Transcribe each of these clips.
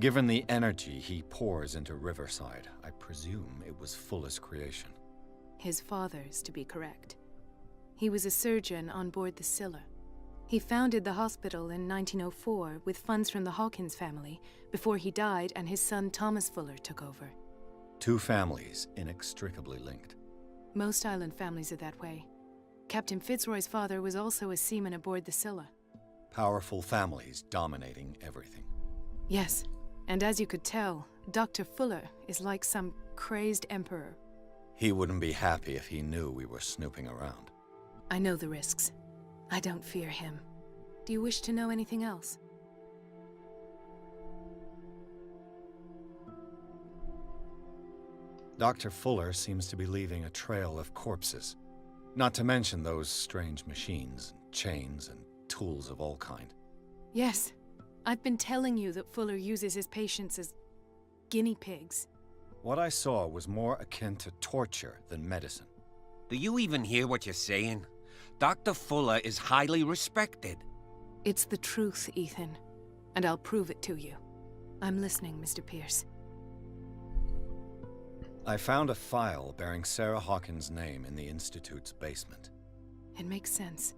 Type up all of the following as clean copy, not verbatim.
Given the energy he pours into Riverside, I presume it was Fuller's creation. His father's, to be correct. He was a surgeon on board the Scylla. He founded the hospital in 1904 with funds from the Hawkins family before he died and his son Thomas Fuller took over. Two families inextricably linked. Most island families are that way. Captain Fitzroy's father was also a seaman aboard the Scylla. Powerful families dominating everything. Yes, and as you could tell, Dr. Fuller is like some crazed emperor. He wouldn't be happy if he knew we were snooping around. I know the risks. I don't fear him. Do you wish to know anything else? Dr. Fuller seems to be leaving a trail of corpses. Not to mention those strange machines, chains, and tools of all kind. Yes. I've been telling you that Fuller uses his patients as guinea pigs. What I saw was more akin to torture than medicine. Do you even hear what you're saying? Dr. Fuller is highly respected. It's the truth, Ethan. And I'll prove it to you. I'm listening, Mr. Pierce. I found a file bearing Sarah Hawkins' name in the Institute's basement. It makes sense.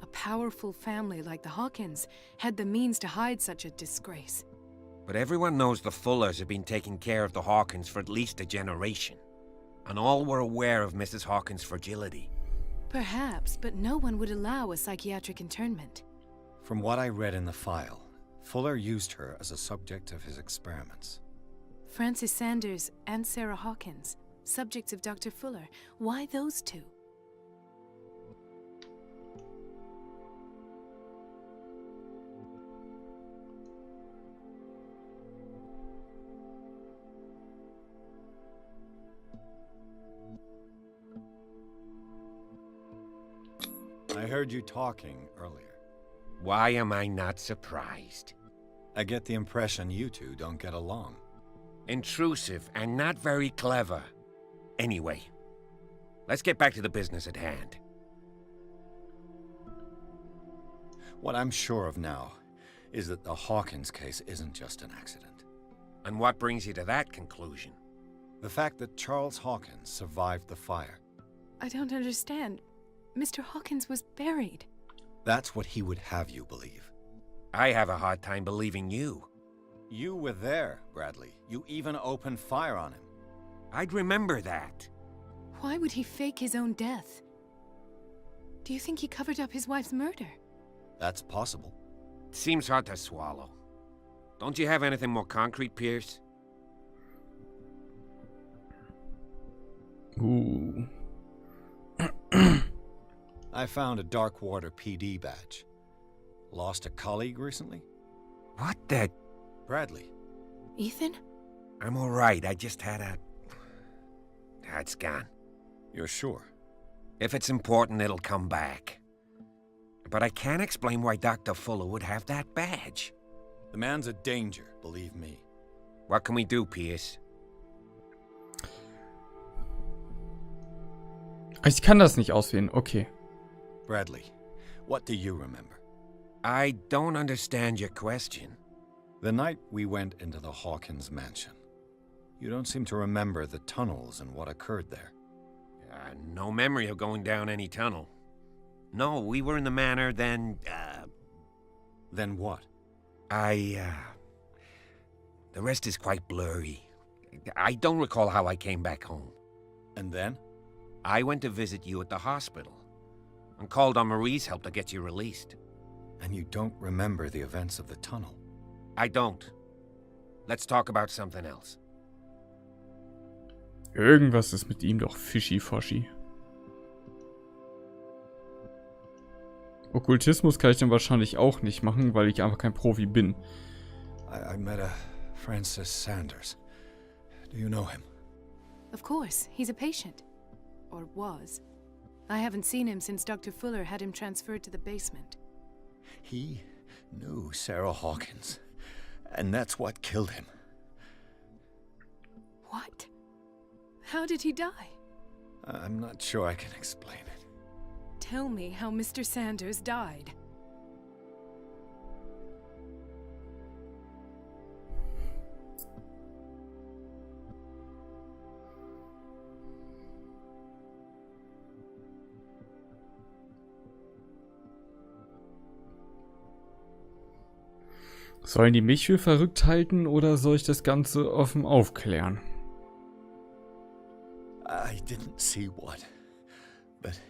A powerful family like the Hawkins had the means to hide such a disgrace. But everyone knows the Fullers have been taking care of the Hawkins for at least a generation. And all were aware of Mrs. Hawkins' fragility. Perhaps, but no one would allow a psychiatric internment. From what I read in the file, Fuller used her as a subject of his experiments. Francis Sanders and Sarah Hawkins, subjects of Dr. Fuller. Why those two? I heard you talking earlier. Why am I not surprised? I get the impression you two don't get along. Intrusive and not very clever. Anyway, let's get back to the business at hand. What I'm sure of now is that the Hawkins case isn't just an accident. And what brings you to that conclusion? The fact that Charles Hawkins survived the fire. I don't understand. Mr. Hawkins was buried. That's what he would have you believe. I have a hard time believing you. You were there, Bradley. You even opened fire on him. I'd remember that. Why would he fake his own death? Do you think he covered up his wife's murder? That's possible. Seems hard to swallow. Don't you have anything more concrete, Pierce? Ooh. I found a Darkwater PD badge. Lost a colleague recently? What the... Bradley. Ethan? I'm all right. I just had a... It's gone. You're sure? If it's important, it'll come back. But I can't explain why Dr. Fuller would have that badge. The man's a danger, believe me. What can we do, Pierce? Ich kann das nicht auswählen, okay. Bradley, what do you remember? I don't understand your question. The night we went into the Hawkins mansion. You don't seem to remember the tunnels and what occurred there. No memory of going down any tunnel. No, we were in the manor, then, Then what? The rest is quite blurry. I don't recall how I came back home. And then? I went to visit you at the hospital, and called on Marie's help to get you released. And you don't remember the events of the tunnel? I don't. Let's talk about something else. Irgendwas ist mit ihm doch fishy-foshy. Okkultismus kann ich dann wahrscheinlich auch nicht machen, weil ich einfach kein Profi bin. I met a Francis Sanders. Do you know him? Of course, he's a patient. Or was. I haven't seen him since Dr. Fuller had him transferred to the basement. He knew Sarah Hawkins, and that's what killed him. What? How did he die? I'm not sure I can explain it. Tell me how Mr. Sanders died. Sollen die mich für verrückt halten oder soll ich das Ganze offen aufklären? I didn't see what, but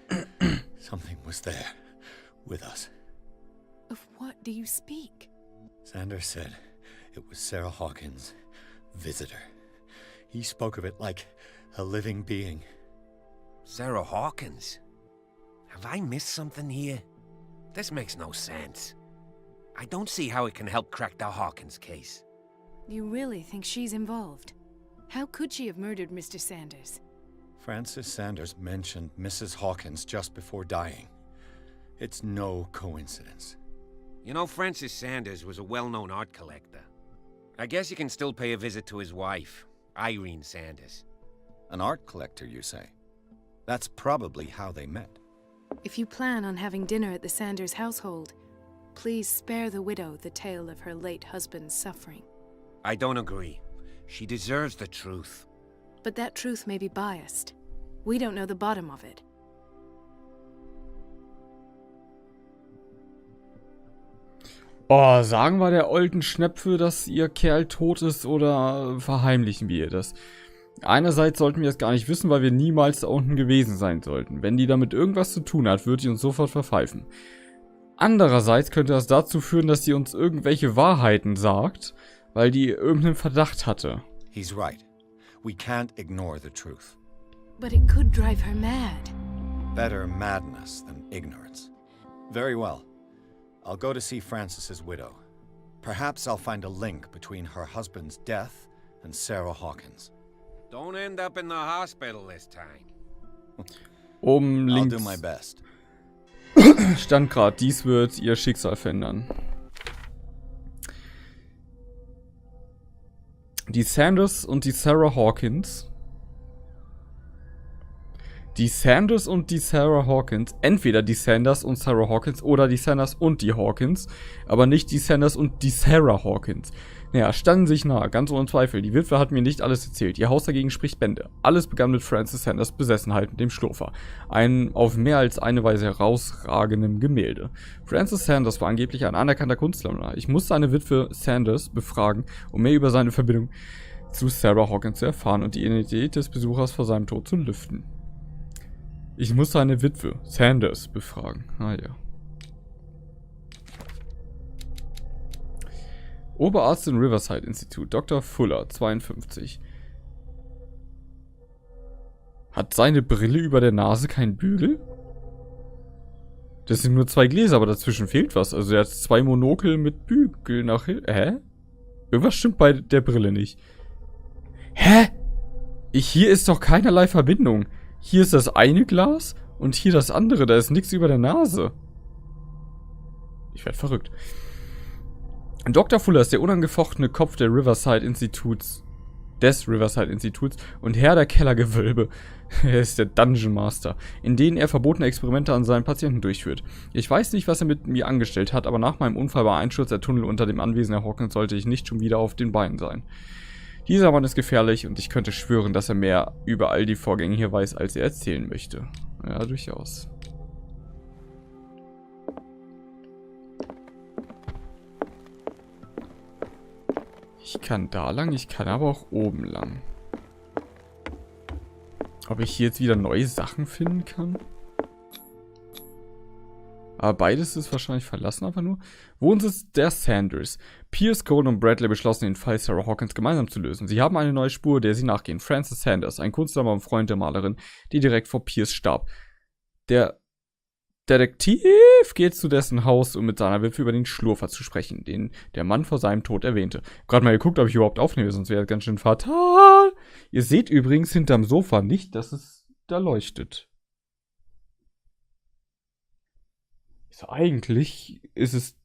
something was there with us. Of what do you speak? Sanders said it was Sarah Hawkins' visitor. He spoke of it like a living being. Sarah Hawkins? Have I missed something here? This makes no sense. I don't see how it can help crack the Hawkins case. You really think she's involved? How could she have murdered Mr. Sanders? Francis Sanders mentioned Mrs. Hawkins just before dying. It's no coincidence. You know, Francis Sanders was a well-known art collector. I guess you can still pay a visit to his wife, Irene Sanders. An art collector, you say? That's probably how they met. If you plan on having dinner at the Sanders household, please spare the widow the tale of her late husband's suffering. I don't agree. She deserves the truth. But that truth may be biased. We don't know the bottom of it. Oh, sagen wir der olden Schnepfe, dass ihr Kerl tot ist oder verheimlichen wir das? Einerseits sollten wir es gar nicht wissen, weil wir niemals da unten gewesen sein sollten. Wenn die damit irgendwas zu tun hat, wird die uns sofort verpfeifen. Andererseits könnte das dazu führen, dass sie uns irgendwelche Wahrheiten sagt, weil die irgendeinen Verdacht hatte. He's right. We can't ignore the truth. But it could drive her mad. Better madness than ignorance. Very well. I'll go to see Francis's widow. Perhaps I'll find a link between her husband's death and Sarah Hawkins. Don't end up in the hospital this time. Oben I'll links do my best. stand gerade, dies wird ihr Schicksal verändern. Die Sanders und die Sarah Hawkins. Die Sanders und die Sarah Hawkins. Entweder die Sanders und Sarah Hawkins oder die Sanders und die Hawkins. Aber nicht die Sanders und die Sarah Hawkins. Naja, standen sich nahe, ganz ohne Zweifel. Die Witwe hat mir nicht alles erzählt. Ihr Haus dagegen spricht Bände. Alles begann mit Francis Sanders Besessenheit mit dem Schlurfer. Ein auf mehr als eine Weise herausragendem Gemälde. Francis Sanders war angeblich ein anerkannter Kunstsammler. Ich musste eine Witwe Sanders befragen, um mehr über seine Verbindung zu Sarah Hawkins zu erfahren und die Identität des Besuchers vor seinem Tod zu lüften. Ich musste eine Witwe Sanders befragen. Ah ja. Oberarzt im Riverside Institut, Dr. Fuller, 52. Hat seine Brille über der Nase keinen Bügel? Das sind nur 2 Gläser, aber dazwischen fehlt was. Also er hat 2 Monokel mit Bügel nach hinten. Hä? Irgendwas stimmt bei der Brille nicht. Hä? Hier ist doch keinerlei Verbindung. Hier ist das eine Glas und hier das andere. Da ist nichts über der Nase. Ich werde verrückt. Dr. Fuller ist der unangefochtene Kopf des Riverside Instituts und Herr der Kellergewölbe. Er ist der Dungeon Master, in denen er verbotene Experimente an seinen Patienten durchführt. Ich weiß nicht, was er mit mir angestellt hat, aber nach meinem Unfall bei Einsturz der Tunnel unter dem Anwesen der Hawkins sollte ich nicht schon wieder auf den Beinen sein. Dieser Mann ist gefährlich und ich könnte schwören, dass er mehr über all die Vorgänge hier weiß, als er erzählen möchte. Ja, durchaus. Ich kann da lang, ich kann aber auch oben lang. Ob ich hier jetzt wieder neue Sachen finden kann? Aber beides ist wahrscheinlich verlassen, einfach nur. Wohnsitz der Sanders. Pierce, Cole und Bradley beschlossen, den Fall Sarah Hawkins gemeinsam zu lösen. Sie haben eine neue Spur, der sie nachgehen. Francis Sanders, ein Kunstsammler und Freund der Malerin, die direkt vor Pierce starb. Der Detektiv geht zu dessen Haus, um mit seiner Witwe über den Schlurfer zu sprechen, den der Mann vor seinem Tod erwähnte. Gerade mal geguckt, ob ich überhaupt aufnehme, sonst wäre das ganz schön fatal. Ihr seht übrigens hinterm Sofa nicht, dass es da leuchtet. So, eigentlich ist es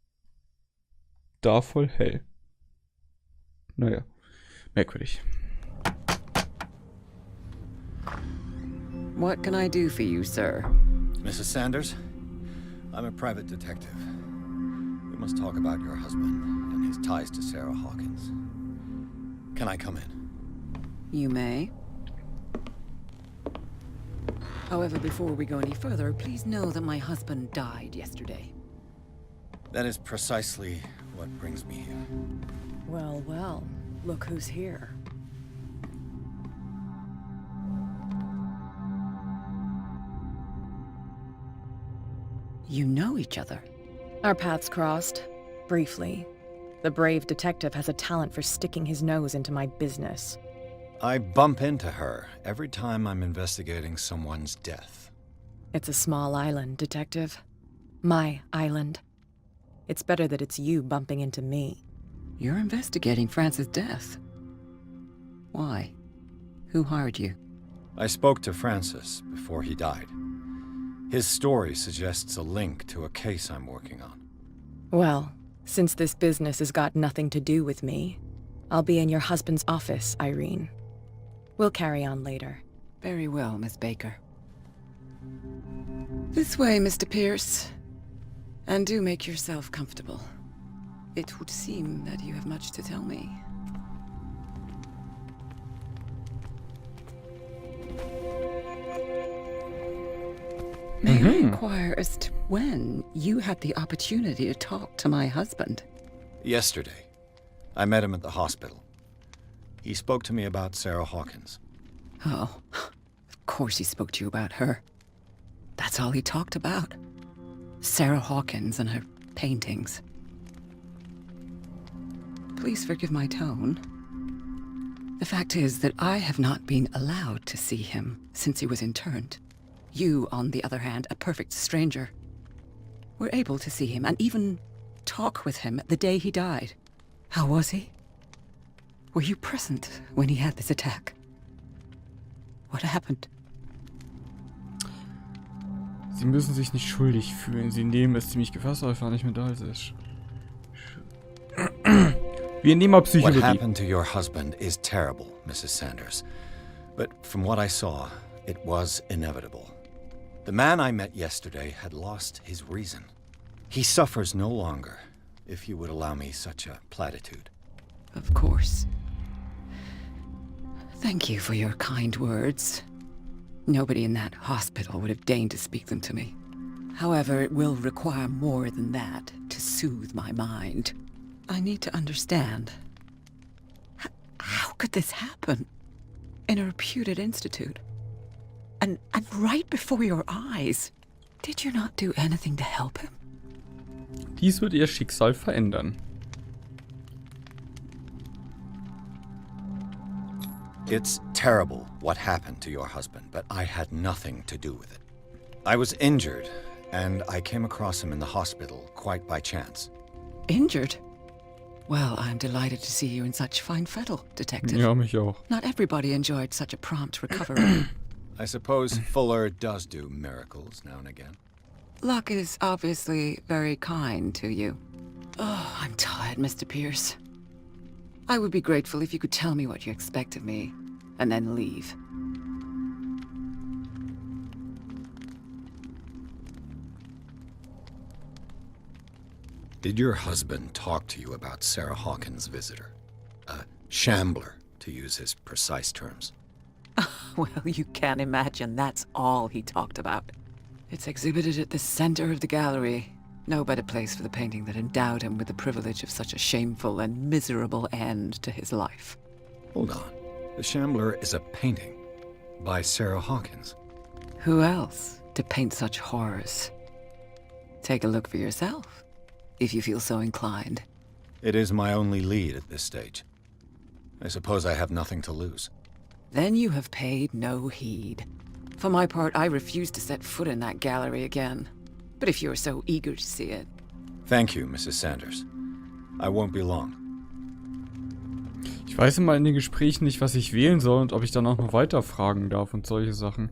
da voll hell. Naja, merkwürdig. What can I do for you, sir? Mrs. Sanders, I'm a private detective. We must talk about your husband and his ties to Sarah Hawkins. Can I come in? You may. However, before we go any further, please know that my husband died yesterday. That is precisely what brings me here. Well, well, look who's here. You know each other. Our paths crossed, briefly. The brave detective has a talent for sticking his nose into my business. I bump into her every time I'm investigating someone's death. It's a small island, detective. My island. It's better that it's you bumping into me. You're investigating Francis' death. Why? Who hired you? I spoke to Francis before he died. His story suggests a link to a case I'm working on. Well, since this business has got nothing to do with me, I'll be in your husband's office, Irene. We'll carry on later. Very well, Miss Baker. This way, Mr. Pierce. And do make yourself comfortable. It would seem that you have much to tell me. May I inquire as to when you had the opportunity to talk to my husband? Yesterday, I met him at the hospital. He spoke to me about Sarah Hawkins. Oh, of course he spoke to you about her. That's all he talked about. Sarah Hawkins and her paintings. Please forgive my tone. The fact is that I have not been allowed to see him since he was interned. You, on the other hand, a perfect stranger, were able to see him and even talk with him the day he died. How was he? Were you present when he had this attack? What happened? Sie müssen sich nicht schuldig fühlen. Sie nehmen es ziemlich gefasst, aber fahren nicht mehr da. Also wir nehmen mal What Psychologie. happened to your husband is terrible, Mrs. Sanders. But from what I saw, it was inevitable. The man I met yesterday had lost his reason. He suffers no longer, if you would allow me such a platitude. Of course. Thank you for your kind words. Nobody in that hospital would have deigned to speak them to me. However, it will require more than that to soothe my mind. I need to understand. How could this happen? In a reputed institute? And right before your eyes. Did you not do anything to help him? Dies wird ihr Schicksal verändern. It's terrible what happened to your husband, but I had nothing to do with it. I was injured, and I came across him in the hospital quite by chance. Injured? Well, I'm delighted to see you in such fine fettle, Detective. Ja, mich auch. Not everybody enjoyed such a prompt recovery. I suppose Fuller does do miracles now and again. Luck is obviously very kind to you. Oh, I'm tired, Mr. Pierce. I would be grateful if you could tell me what you expect of me, and then leave. Did your husband talk to you about Sarah Hawkins' visitor? A shambler, to use his precise terms. Well, you can imagine that's all he talked about. It's exhibited at the center of the gallery. No better place for the painting that endowed him with the privilege of such a shameful and miserable end to his life. Hold on. The Shambler is a painting by Sarah Hawkins. Who else to paint such horrors? Take a look for yourself, if you feel so inclined. It is my only lead at this stage. I suppose I have nothing to lose. Then you have paid no heed. For my part, I refuse to set foot in that gallery again. But if you're so eager to see it... Thank you, Mrs. Sanders. I won't be long. Ich weiß immer in den Gesprächen nicht, was ich wählen soll und ob ich dann auch noch weiter fragen darf und solche Sachen.